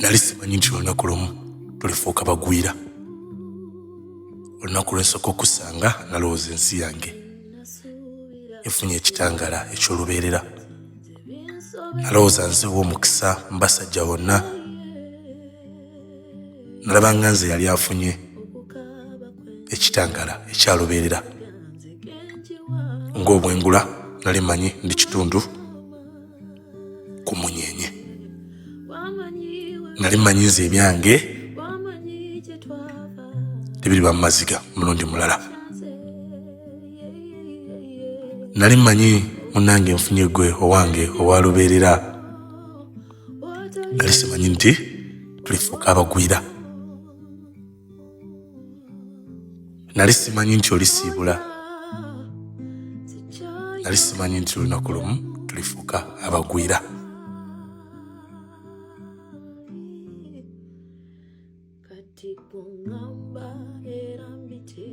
nali simanyi nti olunaku lumu tulifuuka bagwira. Olunaku lwensooka okusanga nalowooza ensi yange efunye ekitangaala eky'olubeerera. Nalowooza nze w'omukisa mu basajja bonna. Nalaba nga nze yali afunye ekitangaala ekyalubeerera. Ng'obwengula nali manyi ndi kitundu ku munyenye. Nali manyi nze ebyange tebiriba mu maziga mulundi mulala. Nali manyi munnange nfunye gwe owange owalubeerera. Nali simanyi nti tulifuuka abagwira. Nali simanyi nti olisiibula. Nali simanyi nti olunaku lumu tulifuuka abagwira. Kati kungamba era mbite